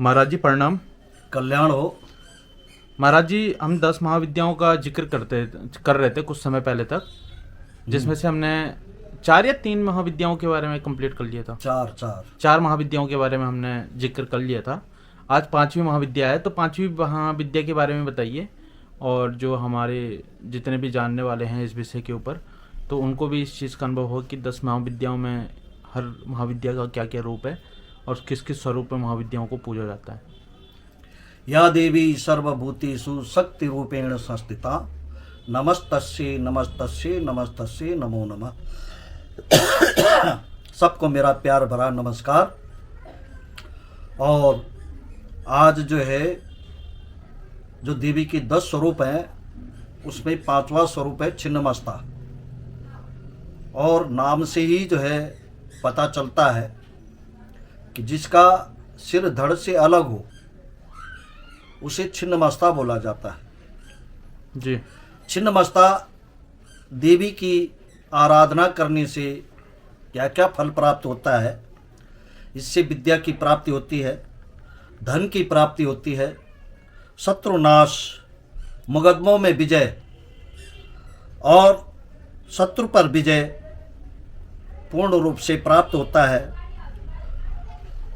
महाराज जी प्रणाम। कल्याण हो। महाराज जी, हम 10 महाविद्याओं का जिक्र कर रहे थे कुछ समय पहले तक, जिसमें से हमने 4 या 3 महाविद्याओं के बारे में कंप्लीट कर लिया था। चार महाविद्याओं के बारे में हमने जिक्र कर लिया था। आज 5वीं महाविद्या है, तो 5वीं महाविद्या के बारे में बताइए, और जो हमारे जितने भी जानने वाले हैं इस विषय के ऊपर, तो उनको भी इस चीज़ का अनुभव हो कि 10 महाविद्याओं में हर महाविद्या का क्या क्या रूप है और किस किस स्वरूप में महाविद्याओं को पूजा जाता है। या देवी सर्वभूतेषु शक्ति रूपेण संस्थिता नमस्तस्यै नमस्तस्यै नमस्तस्यै नमो नमः। सबको मेरा प्यार भरा नमस्कार। और आज जो है, जो देवी के 10 स्वरूप हैं उसमें 5वां स्वरूप है छिन्नमस्ता। और नाम से ही जो है पता चलता है कि जिसका सिर धड़ से अलग हो उसे छिन्नमस्ता बोला जाता है जी। छिन्नमस्ता देवी की आराधना करने से क्या क्या फल प्राप्त होता है। इससे विद्या की प्राप्ति होती है, धन की प्राप्ति होती है, शत्रुनाश, मुकदमों में विजय और शत्रु पर विजय पूर्ण रूप से प्राप्त होता है।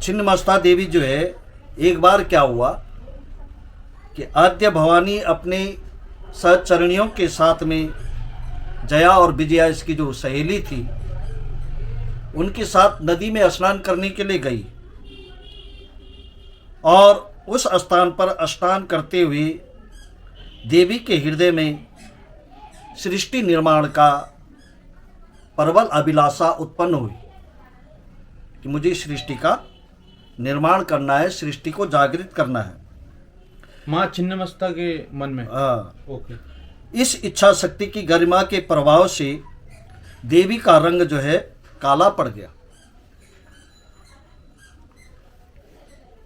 छिन्नमस्ता देवी जो है, एक बार क्या हुआ कि आद्य भवानी अपने सहचरणियों के साथ में जया और विजया, इसकी जो सहेली थी, उनके साथ नदी में स्नान करने के लिए गई। और उस स्थान पर स्नान करते हुए देवी के हृदय में सृष्टि निर्माण का प्रबल अभिलाषा उत्पन्न हुई कि मुझे सृष्टि का निर्माण करना है, सृष्टि को जागृत करना है। माँ छिन्नमस्ता के मन में। ओके। इस इच्छा शक्ति की गरिमा के प्रभाव से देवी का रंग जो है काला पड़ गया।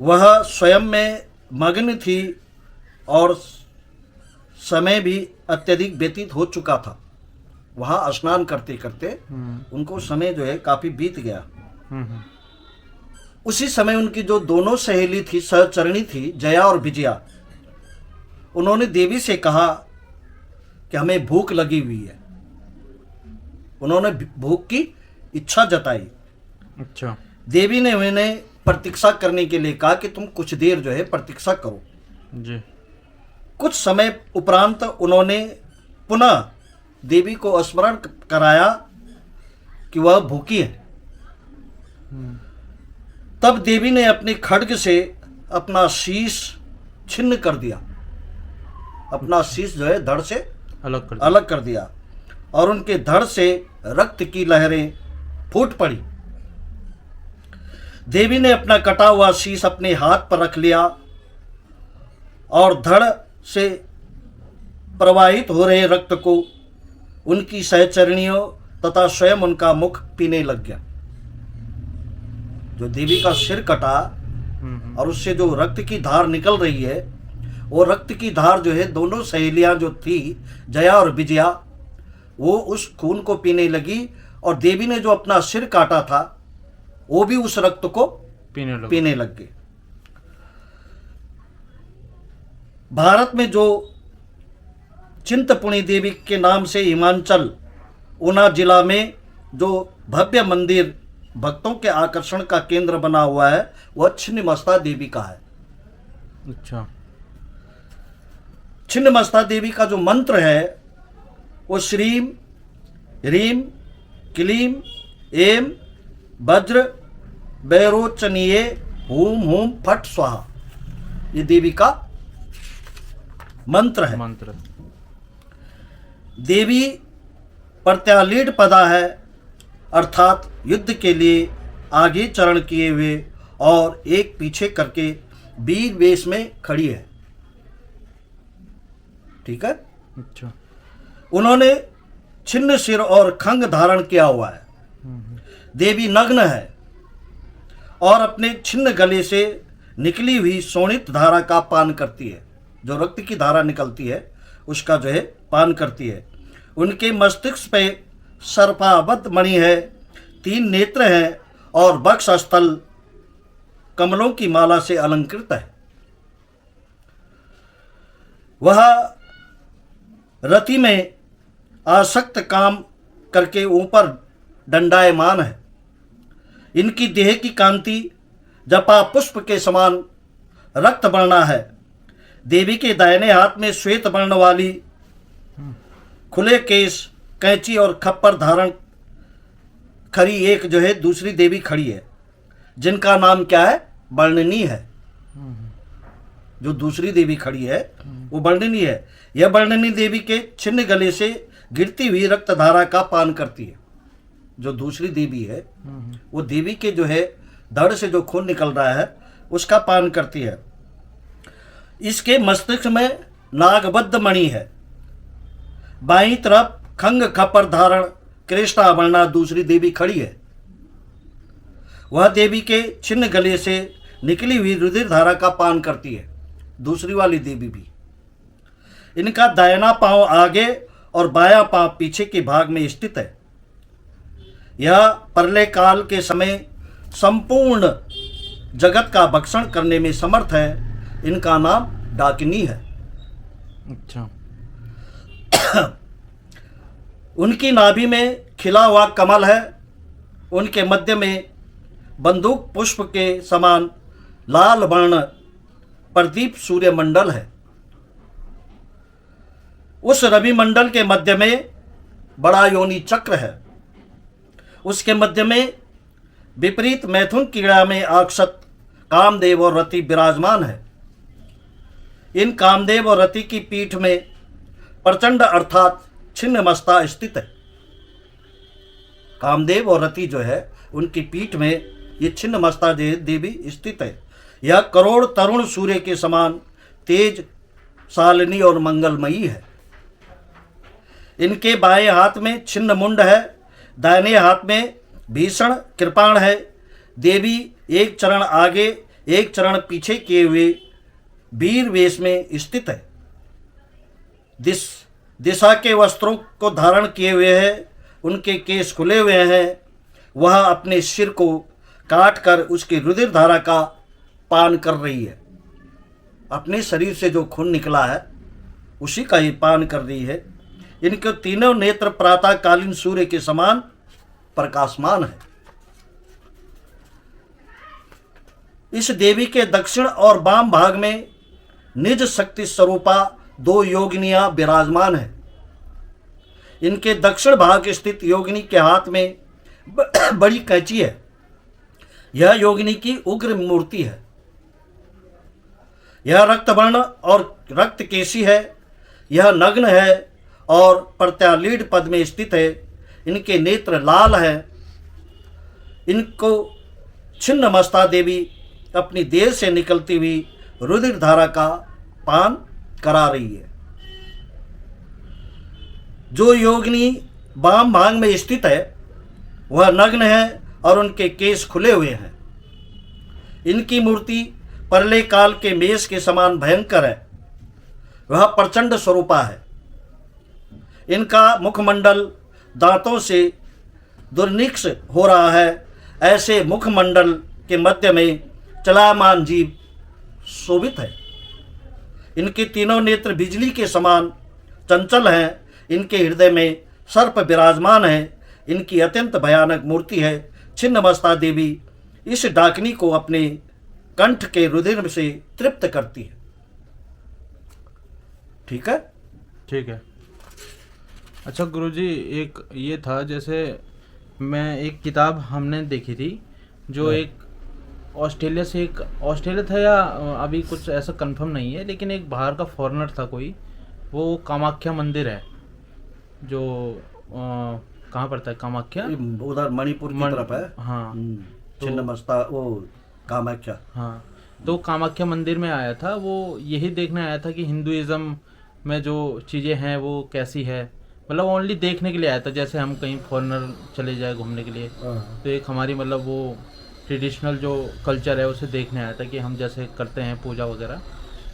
वह स्वयं में मग्न थी और समय भी अत्यधिक व्यतीत हो चुका था। वहाँ स्नान करते करते उनको समय जो है काफी बीत गया। उसी समय उनकी जो दोनों सहेली थी, सहचरणी थी, जया और विजया, उन्होंने देवी से कहा कि हमें भूख लगी हुई है। उन्होंने भूख की इच्छा जताई। अच्छा। देवी ने उन्हें प्रतीक्षा करने के लिए कहा कि तुम कुछ देर जो है प्रतीक्षा करो जी। कुछ समय उपरांत उन्होंने पुनः देवी को स्मरण कराया कि वह भूखी है। तब देवी ने अपने खड्ग से अपना शीश छिन्न कर दिया। अपना शीश जो है धड़ से अलग कर दिया और उनके धड़ से रक्त की लहरें फूट पड़ी। देवी ने अपना कटा हुआ शीश अपने हाथ पर रख लिया और धड़ से प्रवाहित हो रहे रक्त को उनकी सहचरणियों तथा स्वयं उनका मुख पीने लग गया। जो देवी का सिर कटा और उससे जो रक्त की धार निकल रही है, वो रक्त की धार जो है दोनों सहेलियां जो थी, जया और विजया, वो उस खून को पीने लगी। और देवी ने जो अपना सिर काटा था वो भी उस रक्त को पीने लग गए। भारत में जो चिंतपूर्णी देवी के नाम से हिमाचल ऊना जिला में जो भव्य मंदिर भक्तों के आकर्षण का केंद्र बना हुआ है, वह छिन्नमस्ता देवी का है। अच्छा। छिन्नमस्ता देवी का जो मंत्र है वो श्रीम ह्रीम क्लीम एम वज्र वैरोचनीये हूम हूम फट स्वाहा, ये देवी का मंत्र है। देवी प्रत्यालीढ़ पदा है, अर्थात युद्ध के लिए आगे चरण किए हुए और एक पीछे करके वीर वेश में खड़ी है। ठीक है। अच्छा। उन्होंने छिन्न सिर और खंग धारण किया हुआ है। देवी नग्न है और अपने छिन्न गले से निकली हुई शोणित धारा का पान करती है। जो रक्त की धारा निकलती है उसका जो है पान करती है। उनके मस्तिष्क पे सर्पाबद्ध मणि है, 3 नेत्र हैं और वक्ष स्थल कमलों की माला से अलंकृत है। वह रति में आसक्त काम करके ऊपर दंडायमान है। इनकी देह की कांति जपा पुष्प के समान रक्त वर्णा है। देवी के दाहिने हाथ में श्वेत वर्ण वाली खुले केश, कैंची और खप्पर धारण खड़ी एक जो है दूसरी देवी खड़ी है, जिनका नाम क्या है? वर्णनी है। जो दूसरी देवी खड़ी है वो वर्णनी है। यह वर्णनी देवी के छिन्न गले से गिरती हुई रक्त धारा का पान करती है। जो दूसरी देवी है वो देवी के जो है धड़ से जो खून निकल रहा है उसका पान करती है। इसके मस्तिष्क में नागबद्ध मणि है। बाईं तरफ खंग खपर धारण कृष्णा वर्णा दूसरी देवी खड़ी है। वह देवी के छिन्न गले से निकली हुई रुधिर धारा का पान करती है, दूसरी वाली देवी भी। इनका दाहिना पांव आगे और बायां पांव पीछे के भाग में स्थित है। यह प्रलय काल के समय संपूर्ण जगत का भक्षण करने में समर्थ है। इनका नाम डाकिनी है। अच्छा। उनकी नाभि में खिला हुआ कमल है। उनके मध्य में बंदूक पुष्प के समान लाल वर्ण प्रदीप सूर्य मंडल है। उस रवि मंडल के मध्य में बड़ा योनि चक्र है। उसके मध्य में विपरीत मैथुन क्रीड़ा में आक्षत कामदेव और रति विराजमान है। इन कामदेव और रति की पीठ में प्रचंड अर्थात छिन्न मस्ता स्थित है। कामदेव और रति जो है उनकी पीठ में ये छिन्न मस्ता देवी स्थित है। यह करोड़ तरुण सूर्य के समान तेज, शालिनी और मंगलमयी है। इनके बाएं हाथ में छिन्न मुंड है, दाहिने हाथ में भीषण कृपाण है। देवी एक चरण आगे एक चरण पीछे किए हुए वीर वेश में स्थित है। दिशा के वस्त्रों को धारण किए हुए है। उनके केश खुले हुए हैं। वह अपने सिर को काट कर उसकी रुधिर धारा का पान कर रही है। अपने शरीर से जो खून निकला है उसी का ही पान कर रही है। इनके तीनों नेत्र प्रातःकालीन सूर्य के समान प्रकाशमान है। इस देवी के दक्षिण और वाम भाग में निज शक्ति स्वरूपा दो योगिनियां विराजमान है। इनके दक्षिण भाग स्थित योगिनी के हाथ में बड़ी कैंची है। यह योगिनी की उग्र मूर्ति है। यह रक्तवर्ण और रक्त केशी है। यह नग्न है और प्रत्यालीड पद में स्थित है। इनके नेत्र लाल हैं। इनको छिन्न मस्ता देवी अपनी देह से निकलती हुई रुधिर धारा का पान करा रही है। जो योगिनी वाम भाग में स्थित है वह नग्न है और उनके केश खुले हुए हैं। इनकी मूर्ति प्रलय काल के मेष के समान भयंकर है। वह प्रचंड स्वरूपा है। इनका मुखमंडल दांतों से दुर्निक्ष हो रहा है। ऐसे मुखमंडल के मध्य में चलायमान जीव शोभित है। इनके तीनों नेत्र बिजली के समान चंचल हैं। इनके हृदय में सर्प विराजमान है। इनकी अत्यंत भयानक मूर्ति है। छिन्न मस्ता देवी इस डाकिनी को अपने कंठ के रुधिर से तृप्त करती है। ठीक है, ठीक है। अच्छा गुरुजी, एक ये था, जैसे मैं एक किताब हमने देखी थी जो एक ऑस्ट्रेलिया से, एक ऑस्ट्रेलिया था या अभी कुछ ऐसा कंफर्म नहीं है, लेकिन एक बाहर का फॉरेनर था कोई, वो कामाख्या मंदिर है जो कहाँ पड़ता है कामाख्या? उधर मणिपुर की तरफ है। हाँ, छिन्न मस्ता वो कामाख्या। हाँ, तो कामाख्या मंदिर में आया था। वो यही देखने आया था कि हिंदुइज्म में जो चीज़ें हैं वो कैसी है, मतलब ओनली देखने के लिए आया था। जैसे हम कहीं फॉरेनर चले जाए घूमने के लिए, तो एक हमारी मतलब वो ट्रेडिशनल जो कल्चर है उसे देखने आया था कि हम जैसे करते हैं पूजा वगैरह,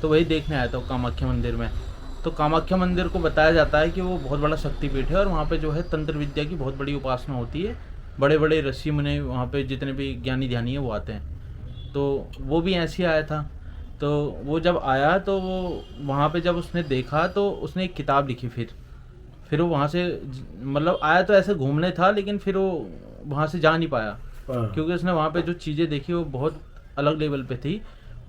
तो वही देखने आया था कामाख्या मंदिर में। तो कामाख्या मंदिर को बताया जाता है कि वो बहुत बड़ा शक्तिपीठ है और वहाँ पे जो है तंत्र विद्या की बहुत बड़ी उपासना होती है। बड़े बड़े ऋषि मुनि वहाँ पे जितने भी ज्ञानी ध्यानी है वो आते हैं। तो वो भी ऐसे ही आया था। तो वो जब आया तो वो वहाँ पे जब उसने देखा तो उसने एक किताब लिखी। फिर वो वहाँ से मतलब आया तो ऐसे घूमने था, लेकिन फिर वो वहाँ से जा नहीं पाया क्योंकि उसने वहाँ पे जो चीज़ें देखी वो बहुत अलग लेवल पे थी।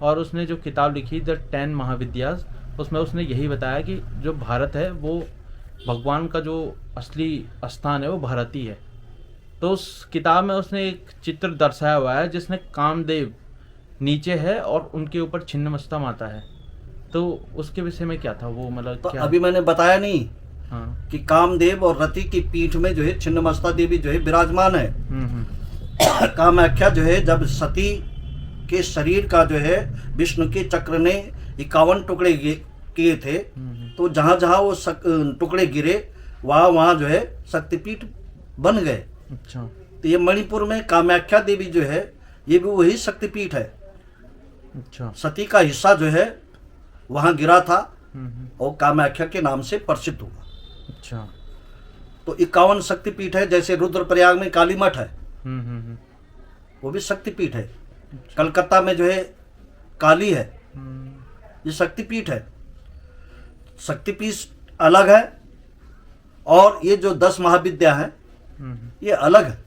और उसने जो किताब लिखी द 10 महाविद्यास, उसमें उसने यही बताया कि जो भारत है वो भगवान का जो असली स्थान है वो भारत ही है। तो उस किताब में उसने एक चित्र दर्शाया हुआ है जिसमें कामदेव नीचे है और उनके ऊपर छिन्नमस्ता माता है। तो उसके विषय में क्या था वो, मतलब तो क्या? अभी मैंने बताया नहीं हाँ। कि कामदेव और रति की पीठ में जो है छिन्नमस्ता देवी जो है विराजमान है। कामाख्या जो है जब सती के शरीर का जो है विष्णु के चक्र ने 51 टुकड़े किए थे, तो जहाँ जहाँ वो टुकड़े गिरे वहाँ वहाँ जो है शक्तिपीठ बन गए। अच्छा। तो ये मणिपुर में कामाख्या देवी जो है ये भी वही शक्तिपीठ है। अच्छा। सती का हिस्सा जो है वहाँ गिरा था और कामाख्या के नाम से प्रसिद्ध हुआ। अच्छा। तो 51 शक्तिपीठ है। जैसे रुद्रप्रयाग में काली मठ है, वो भी शक्तिपीठ है। कलकत्ता में जो है काली है, ये शक्तिपीठ है। शक्तिपीठ अलग है और ये जो 10 महाविद्या है ये अलग है।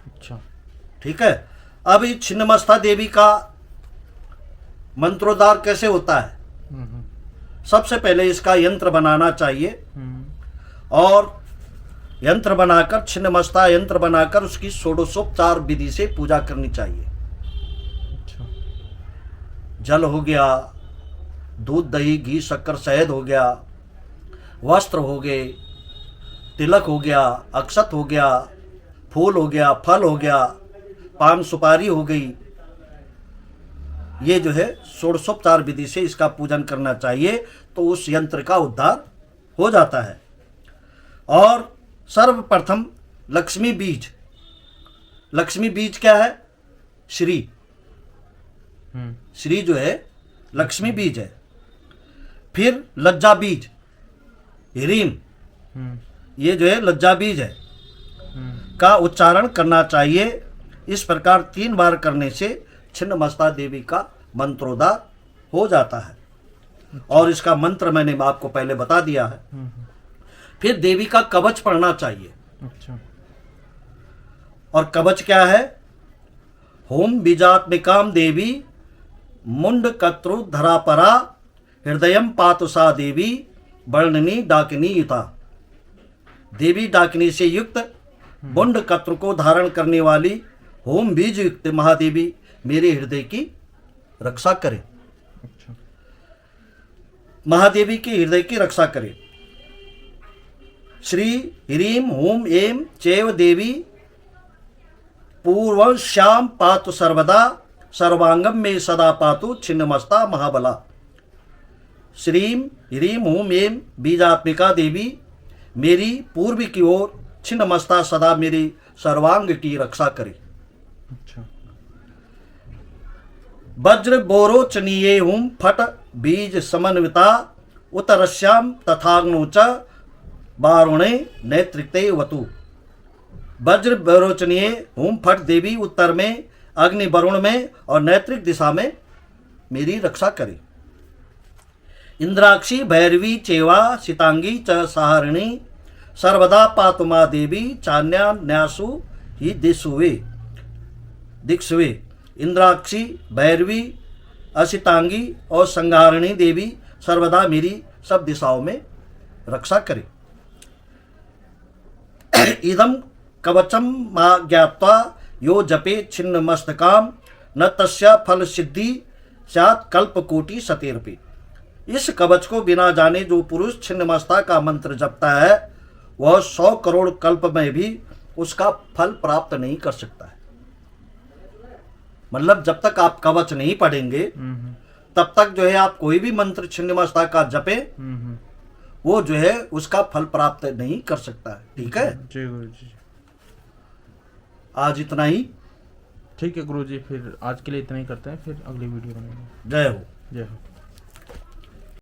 अच्छा। ठीक है। अब ये छिन्नमस्ता देवी का मंत्रोद्धार कैसे होता है? सबसे पहले इसका यंत्र बनाना चाहिए और यंत्र बनाकर छिन्नमस्ता यंत्र बनाकर उसकी षोडशोपचार विधि से पूजा करनी चाहिए। अच्छा। जल हो गया, दूध दही घी शक्कर शहद हो गया, वस्त्र हो गए, तिलक हो गया, अक्षत हो गया, फूल हो गया, फल हो गया, पान सुपारी हो गई। ये जो है षोडशोपचार विधि से इसका पूजन करना चाहिए, तो उस यंत्र का उद्धार हो जाता है। और सर्वप्रथम लक्ष्मी बीज। लक्ष्मी बीज क्या है? श्री। श्री जो है लक्ष्मी बीज है। फिर लज्जा बीज, ह्रीम, ये जो है लज्जा बीज है, का उच्चारण करना चाहिए। इस प्रकार 3 बार करने से छिन्नमस्ता देवी का मंत्रोद्धार हो जाता है। और इसका मंत्र मैंने आपको पहले बता दिया है। फिर देवी का कवच पढ़ना चाहिए। अच्छा। और कवच क्या है? होम बीजात्मिकाम देवी मुंड कत्रु धरापरा हृदयम पातुषा देवी वर्णनी डाकिनी युता। देवी डाकिनी से युक्त मुंड कत्र को धारण करने वाली होम बीज युक्त महादेवी मेरे हृदय की रक्षा करे। अच्छा। महादेवी के हृदय की रक्षा करे। श्री ह्रीम होम एम चैव देवी पूर्व श्याम पातु सर्वदा सर्वांगम में सदा पातु छिन्नमस्ता महाबला। श्रीम ह्रीम होम एम बीजात्मिका देवी मेरी पूर्व की ओर छिन्नमस्ता सदा मेरी सर्वांग की रक्षा करे। अच्छा। वज्र बोरोचनीये हुम फट बीज समन्विता उत्तरश्याम तथाग्नो च वारुणे नेतृत्वे वतु। वज्र बोरोचनीये हुम फट देवी उत्तर में, अग्नि वरुण में और नैत्रिक दिशा में मेरी रक्षा करे। इंद्राक्षी भैरवी चेवा सीतांगी च सहारिणी सर्वदा पातु मा देवी चान्या न्यासु ही दिक्सुवे। इंद्राक्षी भैरवी असितांगी और संहारिणी देवी सर्वदा मेरी सब दिशाओं में रक्षा करे। इदम कवचम मा ज्ञात्वा यो जपे छिन्नमस्तकाम न तस्य फल सिद्धि स्यात् कल्पकोटि सतेरपि। इस कवच को बिना जाने जो पुरुष छिन्नमस्ता का मंत्र जपता है वह 100 करोड़ कल्प में भी उसका फल प्राप्त नहीं कर सकता है। मतलब जब तक आप कवच नहीं पढ़ेंगे तब तक जो है आप कोई भी मंत्र छिन्नमस्ता का जपे वो जो है उसका फल प्राप्त नहीं कर सकता है। ठीक है जी गुरु जी। आज इतना ही। ठीक है गुरु जी, फिर आज के लिए इतना ही करते हैं, फिर अगली वीडियो बनाएंगे। जय हो। जय हो।